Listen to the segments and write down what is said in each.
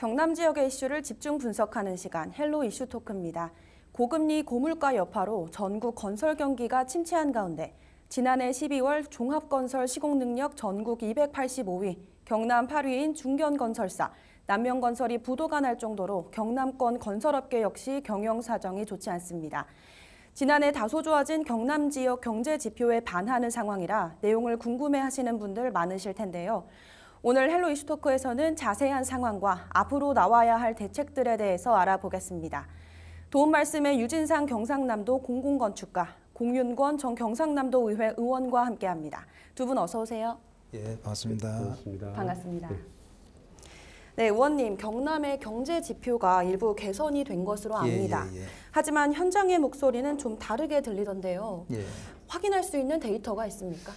경남 지역의 이슈를 집중 분석하는 시간 헬로 이슈 토크입니다. 고금리 고물가 여파로 전국 건설 경기가 침체한 가운데 지난해 12월 종합건설 시공능력 전국 285위, 경남 8위인 중견건설사, 남명건설이 부도가 날 정도로 경남권 건설업계 역시 경영 사정이 좋지 않습니다. 지난해 다소 좋아진 경남 지역 경제 지표에 반하는 상황이라 내용을 궁금해하시는 분들 많으실 텐데요. 오늘 헬로 이슈 토크에서는 자세한 상황과 앞으로 나와야 할 대책들에 대해서 알아보겠습니다. 도움 말씀에 유진상 경상남도 공공건축가, 공윤권 전 경상남도 의회 의원과 함께합니다. 두 분 어서 오세요. 예, 반갑습니다. 반갑습니다. 네, 의원님, 경남의 경제 지표가 일부 개선이 된 것으로 압니다. 하지만 현장의 목소리는 좀 다르게 들리던데요. 확인할 수 있는 데이터가 있습니까?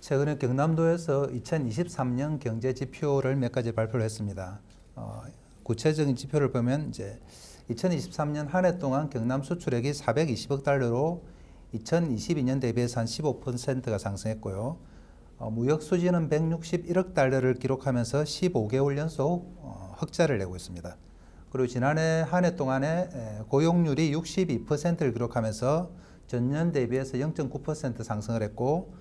최근에 경남도에서 2023년 경제 지표를 몇 가지 발표를 했습니다. 구체적인 지표를 보면 이제 2023년 한 해 동안 경남 수출액이 420억 달러로 2022년 대비해서 한 15%가 상승했고요. 무역 수지는 161억 달러를 기록하면서 15개월 연속 흑자를 내고 있습니다. 그리고 지난해 한 해 동안에 고용률이 62%를 기록하면서 전년 대비해서 0.9% 상승을 했고,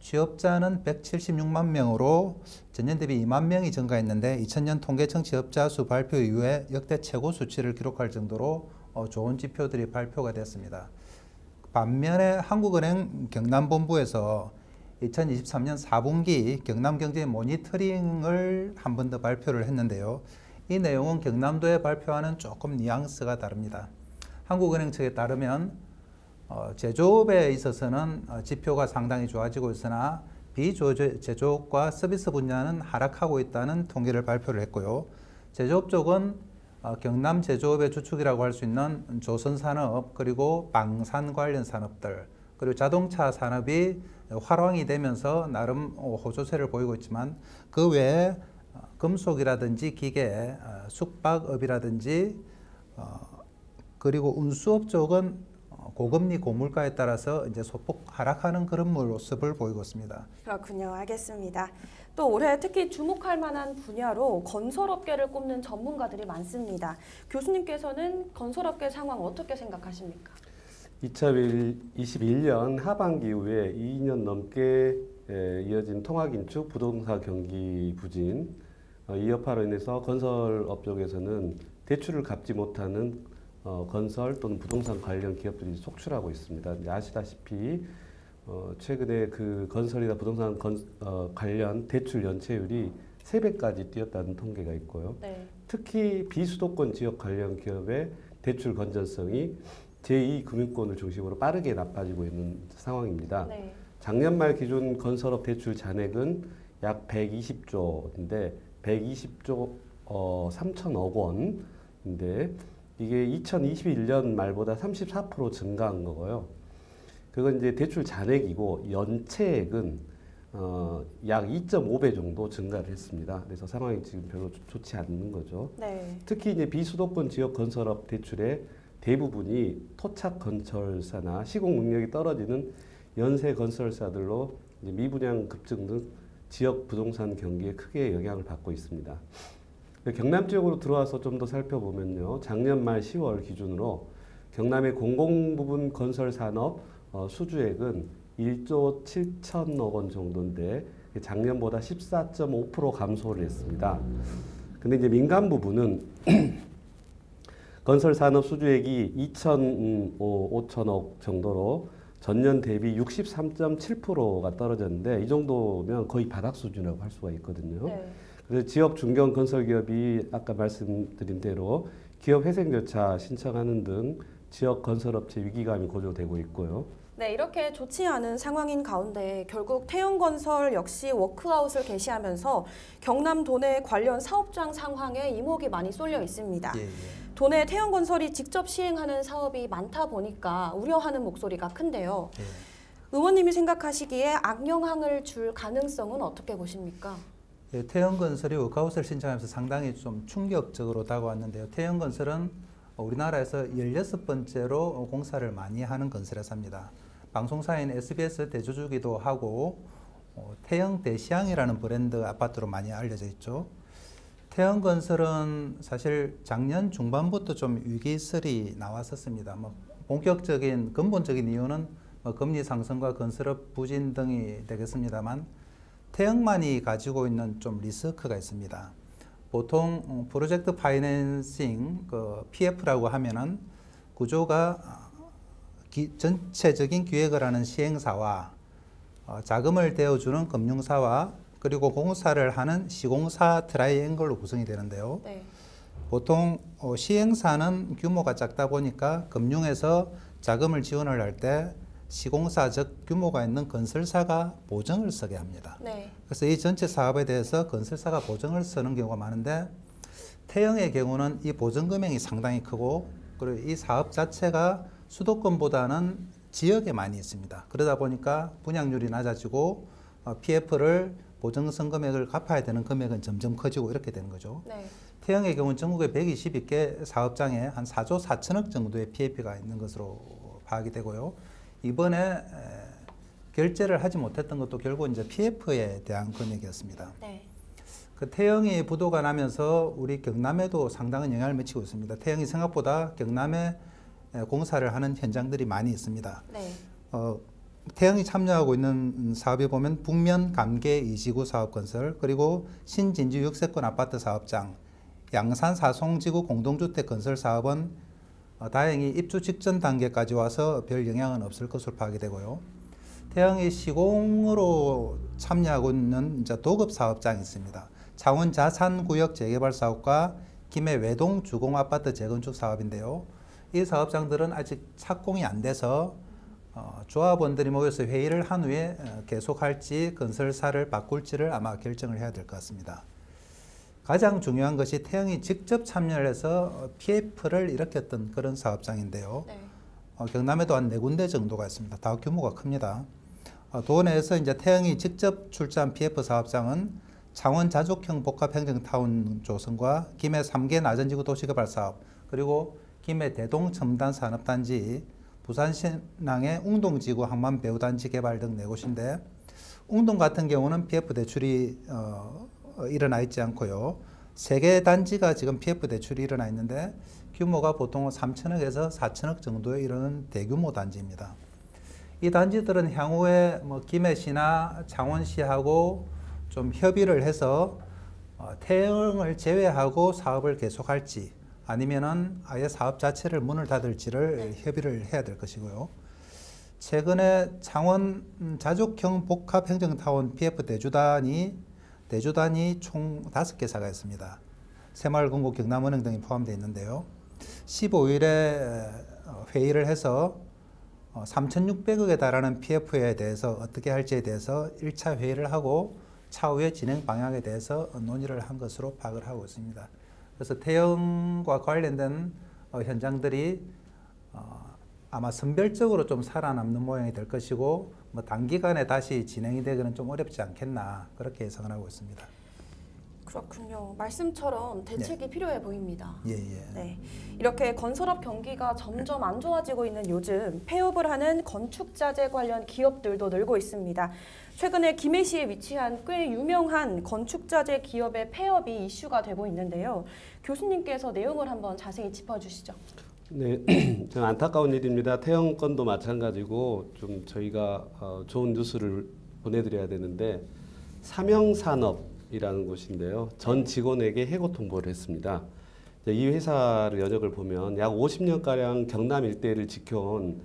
취업자는 176만 명으로 전년 대비 2만 명이 증가했는데 2000년 통계청 취업자 수 발표 이후에 역대 최고 수치를 기록할 정도로 좋은 지표들이 발표가 됐습니다. 반면에 한국은행 경남본부에서 2023년 4분기 경남경제 모니터링을 한 번 더 발표를 했는데요. 이 내용은 경남도에 발표하는 조금 뉘앙스가 다릅니다. 한국은행 측에 따르면 제조업에 있어서는 지표가 상당히 좋아지고 있으나 비제조업과 서비스 분야는 하락하고 있다는 통계를 발표를 했고요. 제조업 쪽은 경남 제조업의 주축이라고 할 수 있는 조선산업, 그리고 방산 관련 산업들, 그리고 자동차 산업이 활황이 되면서 나름 호조세를 보이고 있지만, 그 외에 금속이라든지 기계, 숙박업이라든지 그리고 운수업 쪽은 고금리 고물가에 따라서 이제 소폭 하락하는 그런 모습을 보이고 있습니다. 그렇군요. 알겠습니다. 또 올해 특히 주목할 만한 분야로 건설업계를 꼽는 전문가들이 많습니다. 교수님께서는 건설업계 상황 어떻게 생각하십니까? 2021년 하반기 이후에 2년 넘게 이어진 통화긴축, 부동산 경기 부진, 이 여파로 인해서 건설업 쪽에서는 대출을 갚지 못하는 건설 또는 부동산 관련 기업들이 속출하고 있습니다. 아시다시피 최근에 그 건설이나 부동산 관련 대출 연체율이 3배까지 뛰었다는 통계가 있고요. 특히 비수도권 지역 관련 기업의 대출 건전성이 제2금융권을 중심으로 빠르게 나빠지고 있는 상황입니다. 작년 말 기준 건설업 대출 잔액은 약 120조인데 120조 3천억 원인데 이게 2021년 말보다 34% 증가한 거고요. 그건 이제 대출 잔액이고 연체액은 약 2.5배 정도 증가를 했습니다. 그래서 상황이 지금 별로 좋지 않는 거죠. 특히 이제 비수도권 지역 건설업 대출의 대부분이 토착 건설사나 시공 능력이 떨어지는 연쇄 건설사들로 이제 미분양 급증 등 지역 부동산 경기에 크게 영향을 받고 있습니다. 경남 지역으로 들어와서 좀 더 살펴보면요. 작년 말 10월 기준으로 경남의 공공부분 건설산업 수주액은 1조 7천억 원 정도인데 작년보다 14.5% 감소를 했습니다. 근데 이제 민간 부분은 건설산업 수주액이 2,500억 정도로 전년 대비 63.7%가 떨어졌는데 이 정도면 거의 바닥 수준이라고 할 수가 있거든요. 그래서 지역 중견 건설기업이 아까 말씀드린 대로 기업 회생조차 신청하는 등 지역 건설업체 위기감이 고조되고 있고요. 네, 이렇게 좋지 않은 상황인 가운데 결국 태영건설 역시 워크아웃을 개시하면서 경남 도내 관련 사업장 상황에 이목이 많이 쏠려 있습니다. 도내 태영건설이 직접 시행하는 사업이 많다 보니까 우려하는 목소리가 큰데요. 의원님이 생각하시기에 악영향을 줄 가능성은 어떻게 보십니까? 태영건설이 워크아웃을 신청하면서 상당히 좀 충격적으로 다가왔는데요. 태영건설은 우리나라에서 16번째로 공사를 많이 하는 건설회사입니다. 방송사인 SBS 대주주기도 하고 태영 대시양이라는 브랜드 아파트로 많이 알려져 있죠. 태형건설은 사실 작년 중반부터 좀 위기설이 나왔었습니다. 뭐 본격적인 근본적인 이유는 뭐 금리 상승과 건설업 부진 등이 되겠습니다만 태형만이 가지고 있는 좀 리스크가 있습니다. 보통 프로젝트 파이낸싱 그 PF라고 하면은 구조가 전체적인 기획을 하는 시행사와 자금을 대어주는 금융사와 그리고 공사를 하는 시공사 트라이앵글로 구성이 되는데요. 네. 보통 시행사는 규모가 작다 보니까 금융에서 자금을 지원을 할 때 시공사적 규모가 있는 건설사가 보증을 서게 합니다. 네. 그래서 이 전체 사업에 대해서 건설사가 보증을 서는 경우가 많은데 태형의 경우는 이 보증 금액이 상당히 크고 그리고 이 사업 자체가 수도권보다는 지역에 많이 있습니다. 그러다 보니까 분양률이 낮아지고 PF를 보증성 금액을 갚아야 되는 금액은 점점 커지고 이렇게 되는 거죠. 네. 태형의 경우는 전국에 120개 사업장에 한 4조 4천억 정도의 PF가 있는 것으로 파악이 되고요. 이번에 결제를 하지 못했던 것도 결국 이제 PF에 대한 금액이었습니다. 네. 그 태형이 부도가 나면서 우리 경남에도 상당한 영향을 미치고 있습니다. 태형이 생각보다 경남에 공사를 하는 현장들이 많이 있습니다. 네. 태형이 참여하고 있는 사업에 보면 북면 감계 이지구 사업 건설, 그리고 신진주 6세권 아파트 사업장, 양산 사송지구 공동주택 건설 사업은 다행히 입주 직전 단계까지 와서 별 영향은 없을 것으로 파악이 되고요. 태형이 시공으로 참여하고 있는 이제 도급 사업장이 있습니다. 창원 자산구역 재개발 사업과 김해 외동 주공 아파트 재건축 사업인데요. 이 사업장들은 아직 착공이 안 돼서 조합원들이 모여서 회의를 한 후에 계속할지 건설사를 바꿀지를 아마 결정을 해야 될 것 같습니다. 가장 중요한 것이 태형이 직접 참여를 해서 PF를 일으켰던 그런 사업장인데요. 네. 경남에도 한 4군데 정도가 있습니다. 다 규모가 큽니다. 도내에서 이제 태형이 직접 출자한 PF 사업장은 창원 자족형 복합행정타운 조성과 김해 3개 나전지구 도시개발 사업, 그리고 김해 대동 첨단 산업단지, 부산 신항의 웅동지구 항만배후단지 개발 등 4곳인데 웅동 같은 경우는 PF 대출이 일어나 있지 않고요. 3개 단지가 지금 PF 대출이 일어나 있는데 규모가 보통 3천억에서 4천억 정도에 이르는 대규모 단지입니다. 이 단지들은 향후에 뭐 김해시나 창원시하고 좀 협의를 해서 태형을 제외하고 사업을 계속할지 아니면은 아예 사업 자체를 문을 닫을지를 협의를 해야 될 것이고요. 최근에 창원 자족형 복합행정타운 PF 대주단이 총 5개사가 있습니다. 새마을금고, 경남은행 등이 포함되어 있는데요. 15일에 회의를 해서 3,600억에 달하는 PF에 대해서 어떻게 할지에 대해서 1차 회의를 하고 차후의 진행 방향에 대해서 논의를 한 것으로 파악을 하고 있습니다. 그래서 태형과 관련된 현장들이 아마 선별적으로 좀 살아남는 모양이 될 것이고 뭐 단기간에 다시 진행이 되기는 좀 어렵지 않겠나 그렇게 예상을 하고 있습니다. 그렇군요. 말씀처럼 대책이 필요해 보입니다. 예. 네. 이렇게 건설업 경기가 점점 안 좋아지고 있는 요즘 폐업을 하는 건축자재 관련 기업들도 늘고 있습니다. 최근에 김해시에 위치한 꽤 유명한 건축자재 기업의 폐업이 이슈가 되고 있는데요. 교수님께서 내용을 한번 자세히 짚어주시죠. 네, 좀 안타까운 일입니다. 태형 건도 마찬가지고 좀 저희가 좋은 뉴스를 보내드려야 되는데 삼형산업이라는 곳인데요. 전 직원에게 해고 통보를 했습니다. 이 회사를 여적을 보면 약 50년가량 경남 일대를 지켜온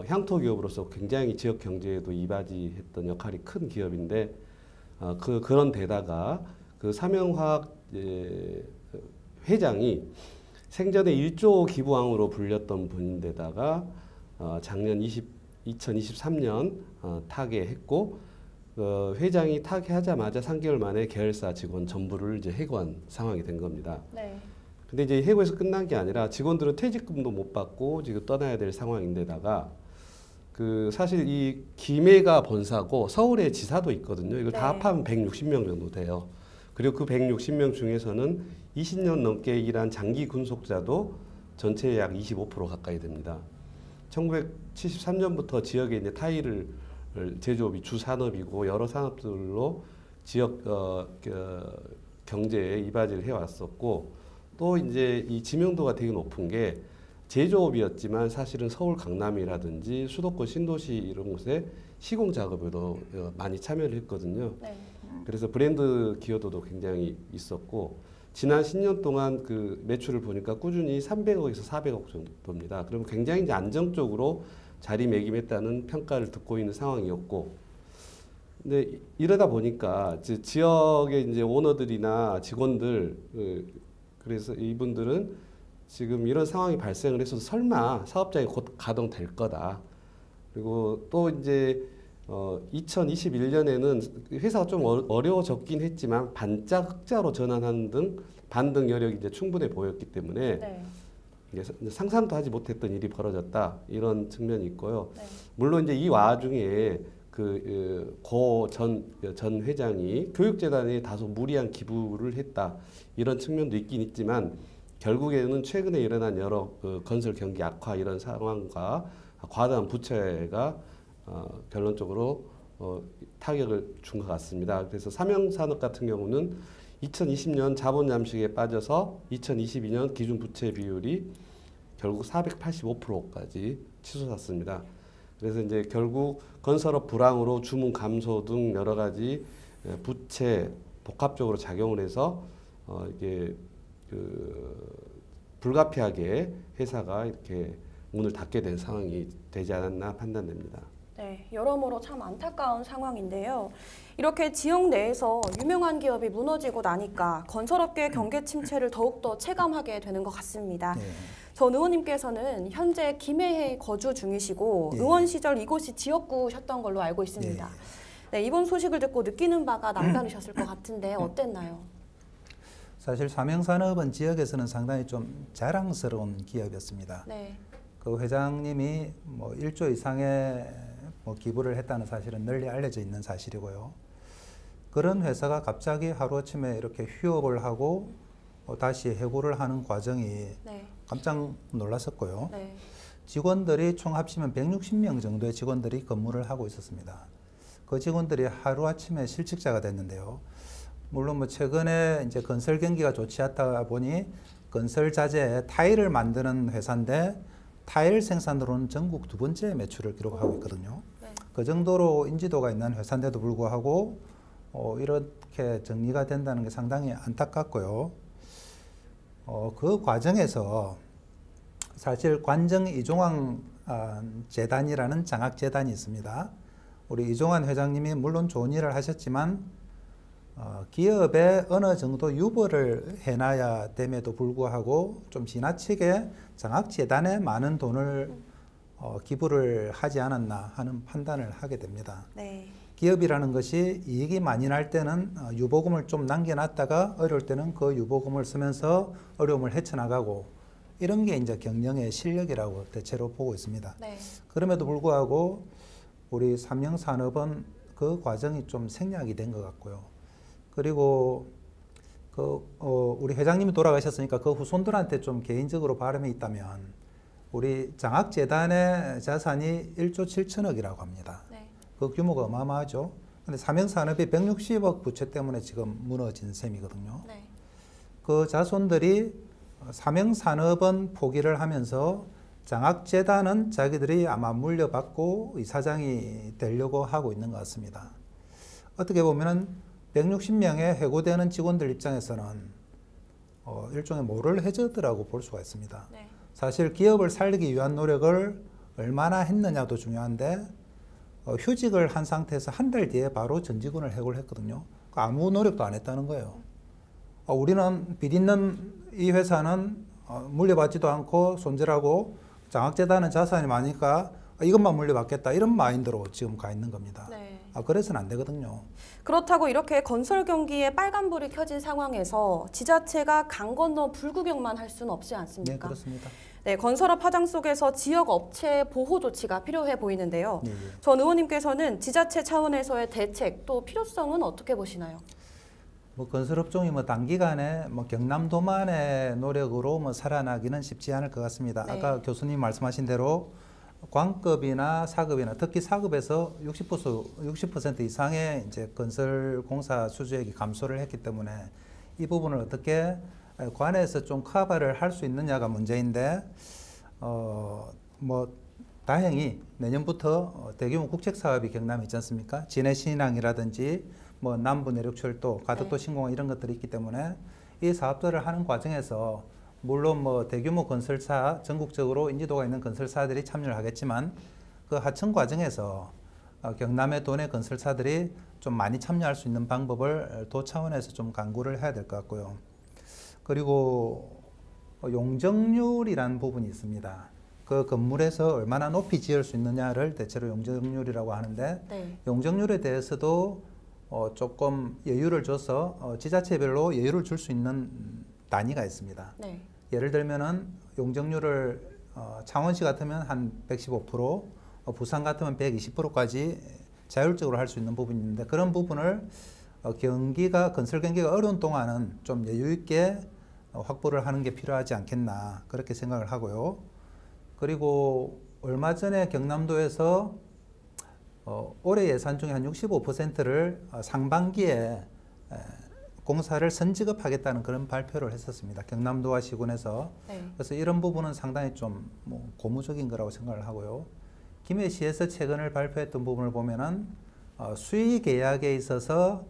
향토 기업으로서 굉장히 지역 경제에도 이바지했던 역할이 큰 기업인데 그런 데다가 그 삼형화학 회장이 생전에 1조 기부왕으로 불렸던 분인데다가 작년 2023년 타계했고 회장이 타계하자마자 3개월 만에 계열사 직원 전부를 이제 해고한 상황이 된 겁니다. 네. 근데 이제 해고에서 끝난 게 아니라 직원들은 퇴직금도 못 받고 지금 떠나야 될 상황인데다가 그 사실 이 김해가 본사고 서울에 지사도 있거든요. 이걸 다 합하면 160명 정도 돼요. 그리고 그 160명 중에서는 20년 넘게 일한 장기 군속자도 전체의 약 25% 가까이 됩니다. 1973년부터 지역에 이제 타일을 제조업이 주 산업이고 여러 산업들로 지역 경제에 이바지를 해왔었고 또 이제 이 지명도가 되게 높은 게 제조업이었지만 사실은 서울 강남이라든지 수도권 신도시 이런 곳에 시공 작업에도 많이 참여를 했거든요. 네. 그래서 브랜드 기여도도 굉장히 있었고 지난 10년 동안 그 매출을 보니까 꾸준히 300억에서 400억 정도입니다. 그럼 굉장히 이제 안정적으로 자리매김했다는 평가를 듣고 있는 상황이었고, 근데 이러다 보니까 지역의 이제 오너들이나 직원들, 그래서 이분들은 지금 이런 상황이 발생을 해서 설마 사업장이 곧 가동될 거다. 그리고 또 이제 2021년에는 회사가 좀 어려워졌긴 했지만 반짝 흑자로 전환하는 등 반등 여력이 이제 충분해 보였기 때문에 네. 상상도 하지 못했던 일이 벌어졌다 이런 측면이 있고요. 네. 물론 이제 이 와중에 전 회장이 교육재단에 다소 무리한 기부를 했다 이런 측면도 있긴 있지만 결국에는 최근에 일어난 여러 건설 경기 악화 이런 상황과 과다한 부채가 결론적으로 타격을 준 것 같습니다. 그래서 삼형산업 같은 경우는 2020년 자본 잠식에 빠져서 2022년 기준 부채 비율이 결국 485%까지 치솟았습니다. 그래서 이제 결국 건설업 불황으로 주문 감소 등 여러 가지 부채 복합적으로 작용을 해서 이게 불가피하게 회사가 이렇게 문을 닫게 된 상황이 되지 않았나 판단됩니다. 네, 여러모로 참 안타까운 상황인데요. 이렇게 지역 내에서 유명한 기업이 무너지고 나니까 건설업계의 경계 침체를 더욱더 체감하게 되는 것 같습니다. 네. 전 의원님께서는 현재 김해에 거주 중이시고 예. 의원 시절 이곳이 지역구셨던 걸로 알고 있습니다. 네, 이번 소식을 듣고 느끼는 바가 남다르셨을 것 같은데 어땠나요? 사실 삼형산업은 지역에서는 상당히 좀 자랑스러운 기업이었습니다. 네, 그 회장님이 뭐 1조 이상의 뭐 기부를 했다는 사실은 널리 알려져 있는 사실이고요. 그런 회사가 갑자기 하루아침에 이렇게 휴업을 하고 다시 해고를 하는 과정이 네, 깜짝 놀랐었고요. 네, 직원들이 총 합치면 160명 정도의 직원들이 근무를 하고 있었습니다. 그 직원들이 하루아침에 실직자가 됐는데요. 물론 뭐 최근에 이제 건설 경기가 좋지 않다 보니 건설 자재 타일을 만드는 회사인데 타일 생산으로는 전국 2번째 매출을 기록하고 있거든요. 네. 그 정도로 인지도가 있는 회사인데도 불구하고 이렇게 정리가 된다는 게 상당히 안타깝고요. 그 과정에서 사실 관정 이종환 재단이라는 장학 재단이 있습니다. 우리 이종환 회장님이 물론 좋은 일을 하셨지만 기업에 어느 정도 유보를 해놔야 됨에도 불구하고 좀 지나치게 장학재단에 많은 돈을 기부를 하지 않았나 하는 판단을 하게 됩니다. 네, 기업이라는 것이 이익이 많이 날 때는 유보금을 좀 남겨놨다가 어려울 때는 그 유보금을 쓰면서 어려움을 헤쳐나가고 이런 게 이제 경영의 실력이라고 대체로 보고 있습니다. 네, 그럼에도 불구하고 우리 삼형산업은 그 과정이 좀 생략이 된 것 같고요. 그리고 우리 회장님이 돌아가셨으니까 그 후손들한테 좀 개인적으로 바람이 있다면 우리 장학재단의 자산이 1조 7천억이라고 합니다. 네, 그 규모가 어마어마하죠. 근데 삼형산업이 160억 부채 때문에 지금 무너진 셈이거든요. 네, 그 자손들이 삼형산업은 포기를 하면서 장학재단은 자기들이 아마 물려받고 이사장이 되려고 하고 있는 것 같습니다. 어떻게 보면은 160명의 해고되는 직원들 입장에서는 일종의 모럴 해저드라고 볼 수가 있습니다. 네, 사실 기업을 살리기 위한 노력을 얼마나 했느냐도 중요한데 휴직을 한 상태에서 한 달 뒤에 바로 전직원을 해고를 했거든요. 아무 노력도 안 했다는 거예요. 우리는 빚있는 이 회사는 물려받지도 않고 손절하고 장학재단은 자산이 많으니까 이것만 물려받겠다 이런 마인드로 지금 가 있는 겁니다. 네. 그래서는 안 되거든요. 그렇다고 이렇게 건설 경기에 빨간불이 켜진 상황에서 지자체가 강 건너 불구경만 할 수는 없지 네, 않습니까? 그렇습니다. 네, 건설업 파장 속에서 지역 업체 보호 조치가 필요해 보이는데요. 예, 예. 전 의원님께서는 지자체 차원에서의 대책 또 필요성은 어떻게 보시나요? 뭐 건설업종이 뭐 단기간에 뭐 경남도만의 노력으로 뭐 살아나기는 쉽지 않을 것 같습니다. 네. 아까 교수님 말씀하신 대로 광급이나 사급이나 특히 사급에서 60% 이상의 이제 건설 공사 수주액이 감소를 했기 때문에 이 부분을 어떻게 관에서 좀 커버를 할 수 있느냐가 문제인데 뭐 다행히 내년부터 대규모 국책 사업이 경남에 있지 않습니까? 진해신항이라든지 뭐 남부 내륙철도, 가덕도 신공항 이런 것들이 있기 때문에 이 사업들을 하는 과정에서 물론 뭐 대규모 건설사, 전국적으로 인지도가 있는 건설사들이 참여를 하겠지만 그 하청 과정에서 경남의 도내 건설사들이 좀 많이 참여할 수 있는 방법을 도 차원에서 좀 강구를 해야 될 것 같고요. 그리고 용적률이라는 부분이 있습니다. 그 건물에서 얼마나 높이 지을 수 있느냐를 대체로 용적률이라고 하는데 용적률에 대해서도 조금 여유를 줘서 지자체별로 여유를 줄 수 있는 단위가 있습니다. 예를 들면은 용적률을 창원시 같으면 한 115%, 부산 같으면 120%까지 자율적으로 할 수 있는 부분이 있는데 그런 부분을 건설 경기가 어려운 동안은 좀 여유 있게 확보를 하는 게 필요하지 않겠나 그렇게 생각을 하고요. 그리고 얼마 전에 경남도에서 올해 예산 중에 한 65%를 상반기에 공사를 선지급하겠다는 그런 발표를 했었습니다. 경남도와 시군에서. 그래서 이런 부분은 상당히 좀 뭐 고무적인 거라고 생각을 하고요. 김해시에서 최근을 발표했던 부분을 보면은 수의 계약에 있어서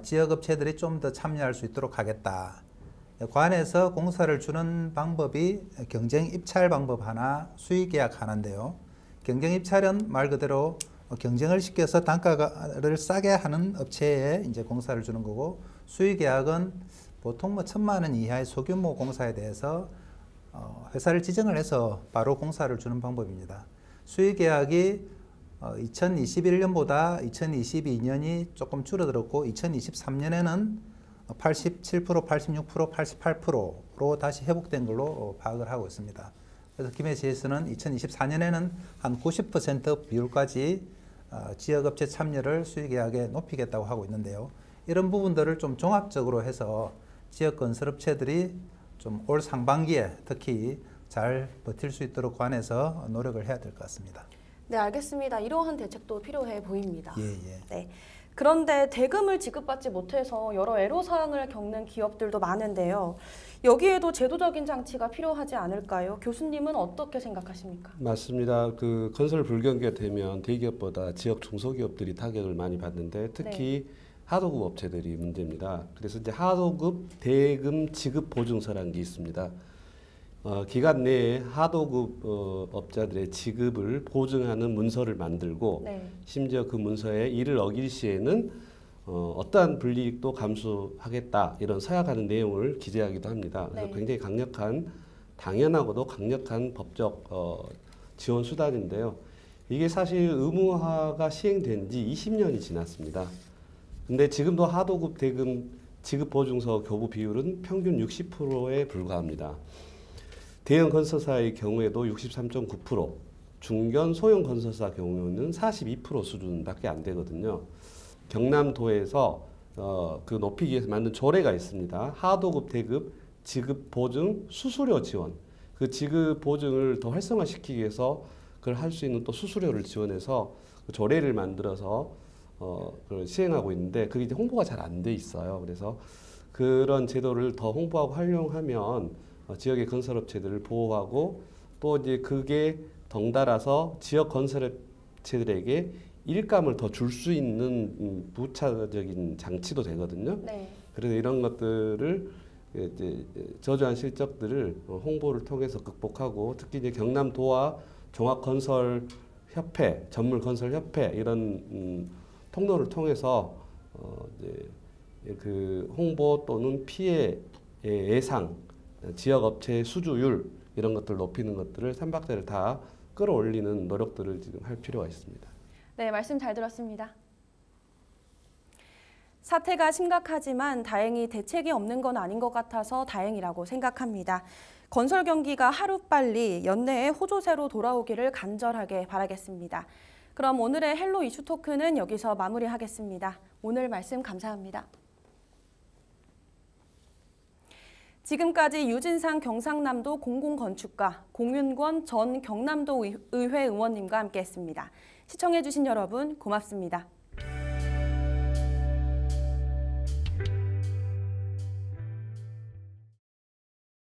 지역업체들이 좀 더 참여할 수 있도록 하겠다. 관에서 공사를 주는 방법이 경쟁 입찰 방법 하나, 수의 계약 하나인데요. 경쟁 입찰은 말 그대로 경쟁을 시켜서 단가를 싸게 하는 업체에 이제 공사를 주는 거고, 수의 계약은 보통 뭐 1,000만 원 이하의 소규모 공사에 대해서 회사를 지정을 해서 바로 공사를 주는 방법입니다. 수의 계약이 2021년보다 2022년이 조금 줄어들었고 2023년에는 87%, 86%, 88%로 다시 회복된 걸로 파악을 하고 있습니다. 그래서 김해시에서는 2024년에는 한 90% 비율까지 지역업체 참여를 수의계약에 높이겠다고 하고 있는데요. 이런 부분들을 좀 종합적으로 해서 지역 건설업체들이 좀 올 상반기에 특히 잘 버틸 수 있도록 관해서 노력을 해야 될 것 같습니다. 네, 알겠습니다. 이러한 대책도 필요해 보입니다. 예. 네. 그런데 대금을 지급받지 못해서 여러 애로사항을 겪는 기업들도 많은데요. 여기에도 제도적인 장치가 필요하지 않을까요? 교수님은 어떻게 생각하십니까? 맞습니다. 그 건설 불경기가 되면 대기업보다 지역 중소기업들이 타격을 많이 받는데 특히 하도급 업체들이 문제입니다. 그래서 이제 하도급 대금 지급 보증서라는 게 있습니다. 기간 내에 하도급 업자들의 지급을 보증하는 문서를 만들고 심지어 그 문서에 이를 어길 시에는 어떠한 불이익도 감수하겠다 이런 서약하는 내용을 기재하기도 합니다. 그래서 굉장히 당연하고도 강력한 법적 지원 수단인데요. 이게 사실 의무화가 시행된 지 20년이 지났습니다. 근데 지금도 하도급 대금 지급 보증서 교부 비율은 평균 60%에 불과합니다. 대형 건설사의 경우에도 63.9%, 중견 소형 건설사 경우는 42% 수준밖에 안 되거든요. 경남도에서 그 높이기 위해서 만든 조례가 있습니다. 하도급 대급 지급 보증 수수료 지원. 그 지급 보증을 더 활성화시키기 위해서 그걸 할 수 있는 또 수수료를 지원해서 그 조례를 만들어서 그걸 시행하고 있는데 그게 이제 홍보가 잘 안 돼 있어요. 그래서 그런 제도를 더 홍보하고 활용하면 지역의 건설업체들을 보호하고 또 이제 그게 덩달아서 지역 건설업체들에게 일감을 더 줄 수 있는 부차적인 장치도 되거든요. 그래서 이런 것들을 이제 저조한 실적들을 홍보를 통해서 극복하고 특히 이제 경남도와 종합건설협회, 전문건설협회 이런 통로를 통해서 이제 그 홍보 또는 피해 예상 지역 업체의 수주율 이런 것들을 높이는 것들을 3박자를 다 끌어올리는 노력들을 지금 할 필요가 있습니다. 네, 말씀 잘 들었습니다. 사태가 심각하지만 다행히 대책이 없는 건 아닌 것 같아서 다행이라고 생각합니다. 건설 경기가 하루빨리 연내에 호조새로 돌아오기를 간절하게 바라겠습니다. 그럼 오늘의 헬로 이슈 토크는 여기서 마무리하겠습니다. 오늘 말씀 감사합니다. 지금까지 유진상 경상남도 공공건축가, 공윤권 전 경남도 의회 의원님과 함께했습니다. 시청해주신 여러분 고맙습니다.